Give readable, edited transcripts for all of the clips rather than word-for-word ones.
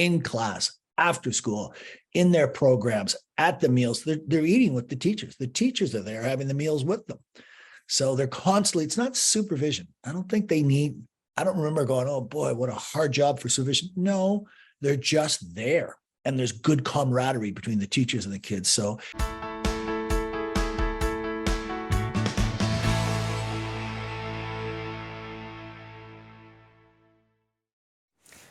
in class, after school, in their programs, at the meals. They're eating with the teachers. The teachers are there having the meals with them. So they're constantly, it's not supervision. I don't think they need, I don't remember going, oh boy, what a hard job for supervision. No, they're just there. And there's good camaraderie between the teachers and the kids. So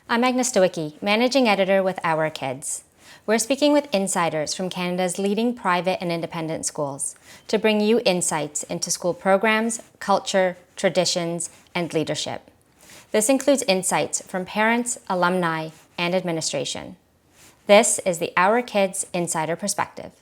I'm Agnes Stowicki, Managing Editor with Our Kids. We're speaking with insiders from Canada's leading private and independent schools to bring you insights into school programs, culture, traditions, and leadership. This includes insights from parents, alumni, and administration. This is the Our Kids Insider Perspective.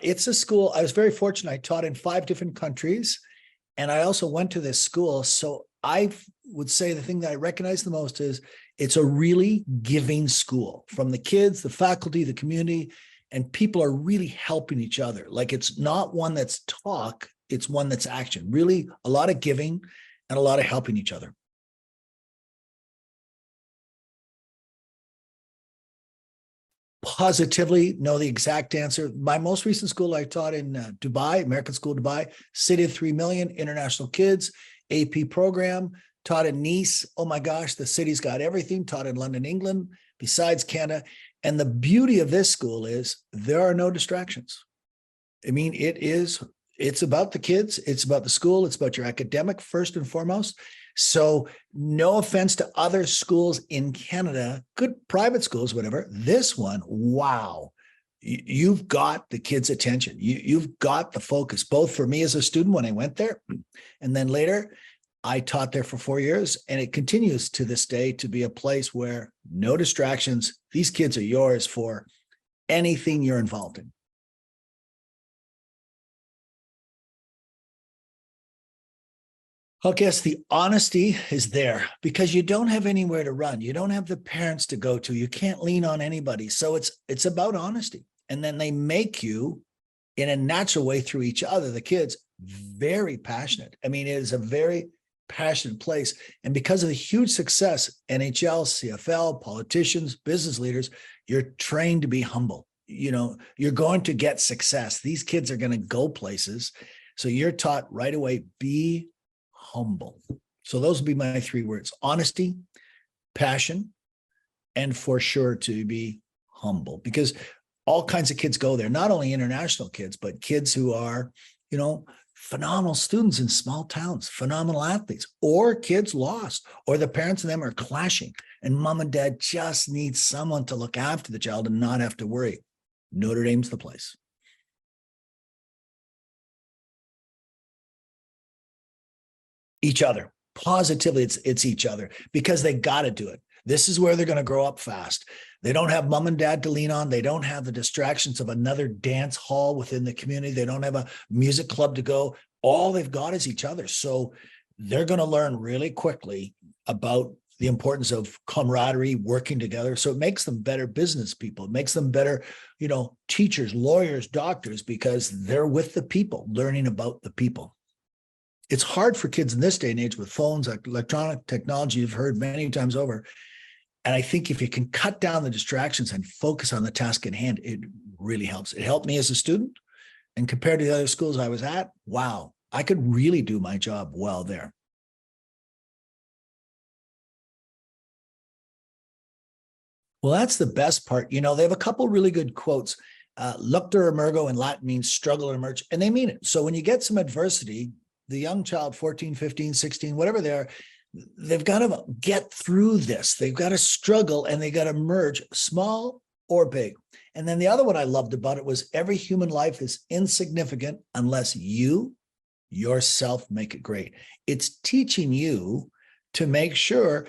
It's a school. I was very fortunate. I taught in 5 different countries, and I also went to this school. So I would say the thing that I recognize the most is it's a really giving school from the kids, the faculty, the community, and people are really helping each other. Like it's not one that's talk, it's one that's action. Really a lot of giving and a lot of helping each other. Positively know the exact answer. My most recent school I taught in Dubai, American School Dubai, city of 3 million, international kids, AP program, taught in Nice. Oh my gosh, the city's got everything. Taught in London, England, besides Canada. And the beauty of this school is there are no distractions. I mean, it's about the kids, it's about the school, it's about your academic first and foremost. So no offense to other schools in Canada, good private schools, whatever. This one, wow, you've got the kids' attention. You've got the focus, both for me as a student when I went there, and then later I taught there for 4 years, and it continues to this day to be a place where no distractions. These kids are yours for anything you're involved in. I guess the honesty is there because you don't have anywhere to run. You don't have the parents to go to. You can't lean on anybody. So it's about honesty. And then they make you in a natural way through each other, the kids, very passionate. I mean, it is a very passionate place. And because of the huge success, NHL, CFL, politicians, business leaders, you're trained to be humble. You know, you're going to get success. These kids are going to go places. So you're taught right away, be humble. So those would be my 3 words: honesty, passion, and for sure to be humble, because all kinds of kids go there, not only international kids, but kids who are, you know, phenomenal students in small towns, phenomenal athletes, or kids lost, or the parents and them are clashing, and mom and dad just need someone to look after the child and not have to worry. Notre Dame's the place. Each other. Positively, it's each other, because they got to do it. This is where they're going to grow up fast. They don't have mom and dad to lean on. They don't have the distractions of another dance hall within the community. They don't have a music club to go. All they've got is each other. So they're going to learn really quickly about the importance of camaraderie, working together. So it makes them better business people. It makes them better, you know, teachers, lawyers, doctors, because they're with the people, learning about the people. It's hard for kids in this day and age with phones, electronic technology, you've heard many times over. And I think if you can cut down the distractions and focus on the task at hand, it really helps. It helped me as a student. And compared to the other schools I was at, wow, I could really do my job well there. Well, that's the best part. You know, they have a couple really good quotes. Luctor emergo in Latin means struggle and emerge, and they mean it. So when you get some adversity, the young child, 14, 15, 16, whatever they are, they've got to get through this. They've got to struggle and they got to merge, small or big. And then the other one I loved about it was every human life is insignificant unless you yourself make it great. It's teaching you to make sure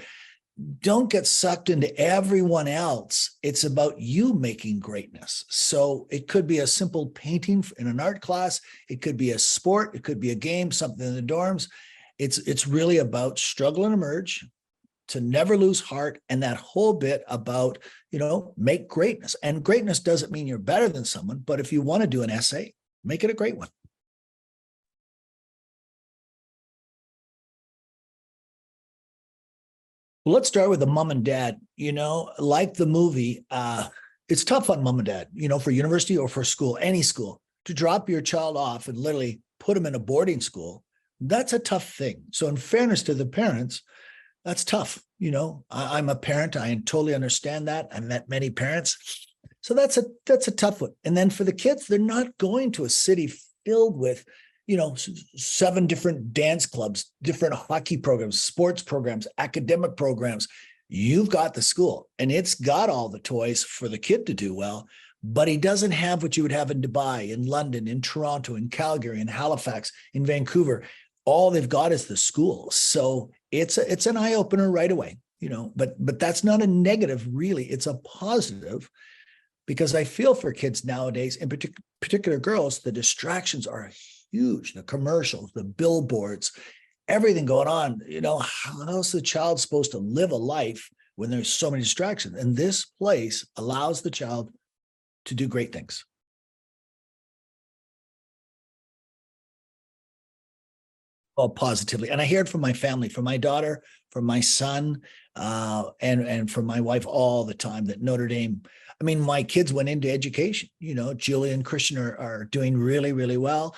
don't get sucked into everyone else. It's about you making greatness. So it could be a simple painting in an art class. It could be a sport. It could be a game, something in the dorms. It's really about struggle and emerge, to never lose heart, and that whole bit about, you know, make greatness. And greatness doesn't mean you're better than someone, but if you want to do an essay, Make it a great one. Well, let's start with the mom and dad. Like the movie, it's tough on mom and dad, for university or for school, any school, to drop your child off and literally put them in a boarding school. That's a tough thing. So in fairness to the parents, that's tough. I'm a parent. I totally understand that. I met many parents. So that's a tough one. And then for the kids, they're not going to a city filled with, 7 different dance clubs, different hockey programs, sports programs, academic programs. You've got the school and it's got all the toys for the kid to do well, but he doesn't have what you would have in Dubai, in London, in Toronto, in Calgary, in Halifax, in Vancouver. All they've got is the school. So it's an eye opener right away, but that's not a negative, really. It's a positive, because I feel for kids nowadays, in particular girls, the distractions are huge. The commercials, the billboards, everything going on. How's the child supposed to live a life when there's so many distractions? And this place allows the child to do great things. Oh, positively. And I hear it from my family, from my daughter, from my son, and from my wife all the time, that Notre Dame, my kids went into education. Julia and Christian are doing really, really well.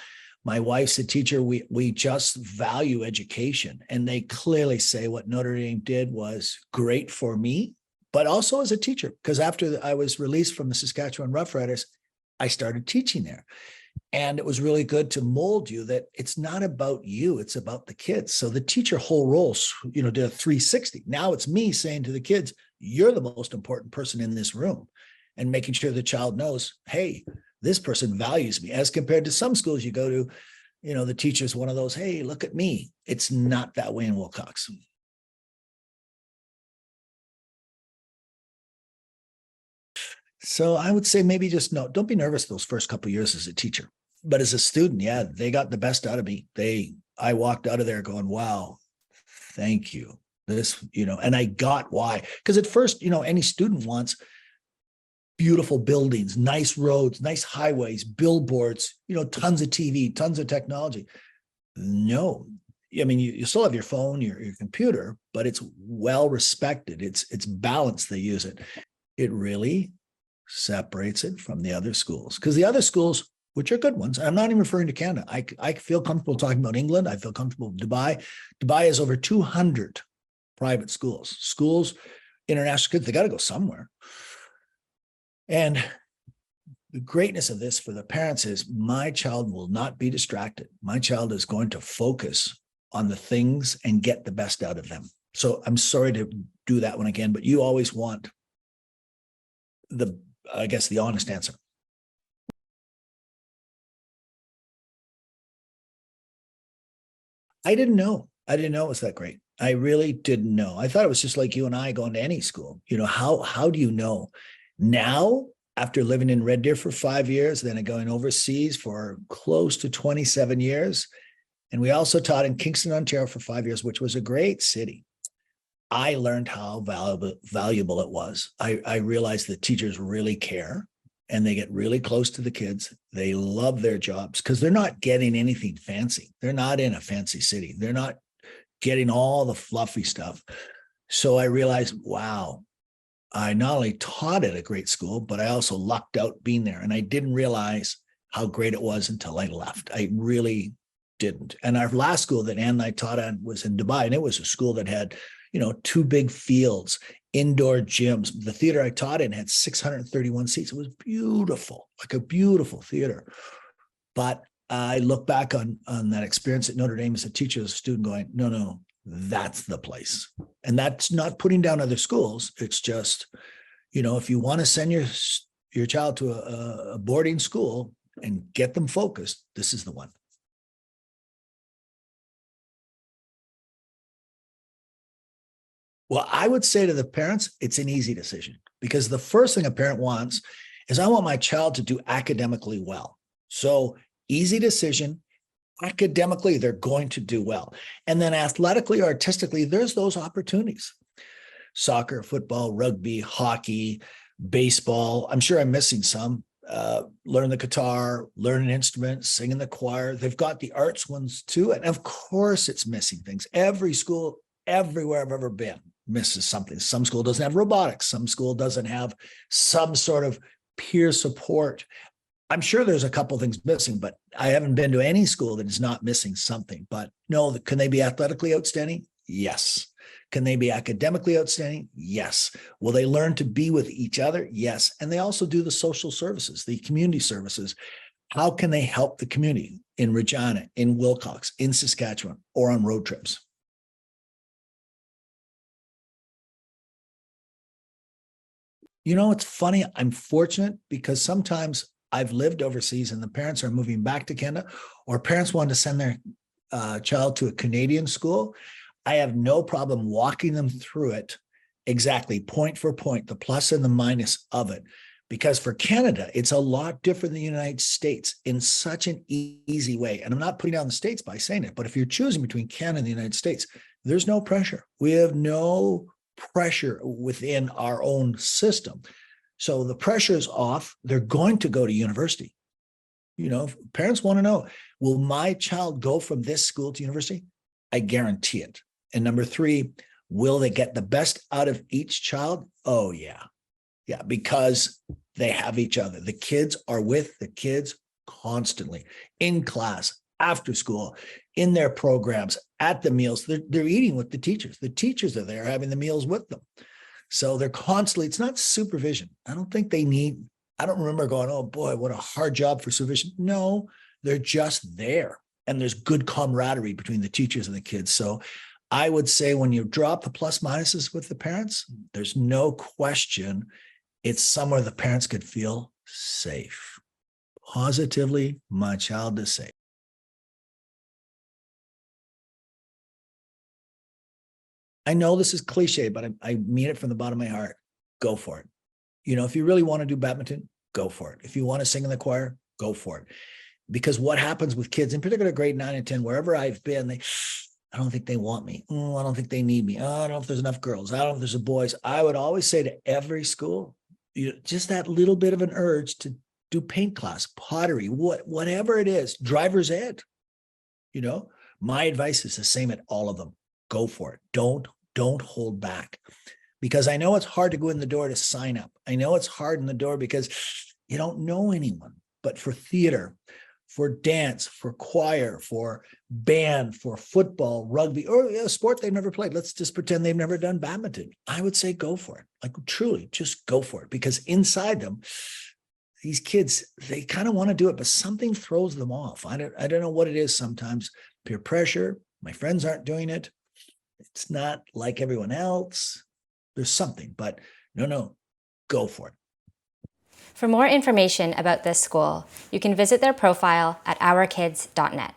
My wife's a teacher. We just value education. And they clearly say what Notre Dame did was great for me, but also as a teacher, because after I was released from the Saskatchewan Roughriders, I started teaching there. And it was really good to mold you that it's not about you, it's about the kids. So the teacher whole role, did a 360. Now it's me saying to the kids, you're the most important person in this room, and making sure the child knows, hey, this person values me, as compared to some schools you go to, the teacher's one of those, hey, look at me. It's not that way in Wilcox. So I would say maybe just don't be nervous those first couple of years as a teacher. But as a student, yeah, they got the best out of me. I walked out of there going, wow, thank you. This, and I got why. Because at first, any student wants beautiful buildings, nice roads, nice highways, billboards, tons of TV, tons of technology. No, you still have your phone, your computer, but it's well respected. It's balanced. They use it. It really separates it from the other schools, because the other schools, which are good ones, I'm not even referring to Canada. I feel comfortable talking about England. I feel comfortable with Dubai. Dubai has over 200 private schools, international kids. They got to go somewhere. And the greatness of this for the parents is my child will not be distracted. My child is going to focus on the things and get the best out of them. So I'm sorry to do that one again, but you always want the honest answer. I didn't know it was that great. I really didn't know. I thought it was just like you and I going to any school. How do you know? Now, after living in Red Deer for 5 years, then going overseas for close to 27 years, and we also taught in Kingston, Ontario for 5 years, which was a great city. I learned how valuable it was. I realized that teachers really care, and they get really close to the kids. They love their jobs because they're not getting anything fancy. They're not in a fancy city. They're not getting all the fluffy stuff. So I realized, wow, I not only taught at a great school, but I also lucked out being there. And I didn't realize how great it was until I left. I really didn't. And our last school that Ann and I taught at was in Dubai, and it was a school that had 2 big fields, indoor gyms. The theater I taught in had 631 seats. It was beautiful, like a beautiful theater. But I look back on that experience at Notre Dame as a teacher, as a student, going, no, that's the place. And that's not putting down other schools. It's just, if you want to send your child to a boarding school and get them focused, this is the one. Well, I would say to the parents, it's an easy decision, because the first thing a parent wants is, I want my child to do academically well. So easy decision. Academically, they're going to do well. And then athletically or artistically, there's those opportunities. Soccer, football, rugby, hockey, baseball. I'm sure I'm missing some. learn the guitar, learn an instrument, sing in the choir. They've got the arts ones too. And of course it's missing things. Every school, everywhere I've ever been, misses something. Some school doesn't have robotics. Some school doesn't have some sort of peer support. I'm sure there's a couple things missing, but I haven't been to any school that is not missing something. But no, can they be athletically outstanding? Yes. Can they be academically outstanding? Yes. Will they learn to be with each other? Yes. And they also do the social services, the community services. How can they help the community in Regina, in Wilcox, in Saskatchewan, or on road trips? You know, it's funny. I'm fortunate because sometimes I've lived overseas and the parents are moving back to Canada, or parents want to send their child to a Canadian school. I have no problem walking them through it exactly point for point, the plus and the minus of it. Because for Canada, it's a lot different than the United States in such an easy way. And I'm not putting down the States by saying it, but if you're choosing between Canada and the United States, there's no pressure. We have no pressure within our own system. So the pressure is off. They're going to go to university. You know, parents want to know, will my child go from this school to university? I guarantee it. And number three, will they get the best out of each child? Oh, yeah. Yeah, because they have each other. The kids are with the kids constantly in class, after school, in their programs, at the meals. They're eating with the teachers. The teachers are there having the meals with them. So they're constantly, it's not supervision. I don't remember going, oh boy, what a hard job for supervision. No, they're just there. And there's good camaraderie between the teachers and the kids. So I would say when you drop the plus minuses with the parents, there's no question it's somewhere the parents could feel safe. Positively, my child is safe. I know this is cliche, but I mean it from the bottom of my heart. Go for it. You know, if you really want to do badminton, go for it. If you want to sing in the choir, go for it. Because what happens with kids, in particular grade 9 and 10, wherever I've been, I don't think they want me. I don't think they need me. I don't know if there's enough girls. I don't know if there's boys. I would always say to every school, just that little bit of an urge to do paint class, pottery, whatever it is, driver's ed. You know, my advice is the same at all of them. Go for it. Don't hold back. Because I know it's hard to go in the door to sign up. I know it's hard in the door because you don't know anyone. But for theater, for dance, for choir, for band, for football, rugby, or a sport they've never played. Let's just pretend they've never done badminton. I would say go for it. Like truly, just go for it. Because inside them, these kids, they kind of want to do it, but something throws them off. I don't know what it is sometimes. Peer pressure. My friends aren't doing it. It's not like everyone else. There's something, but no, go for it. For more information about this school, you can visit their profile at ourkids.net.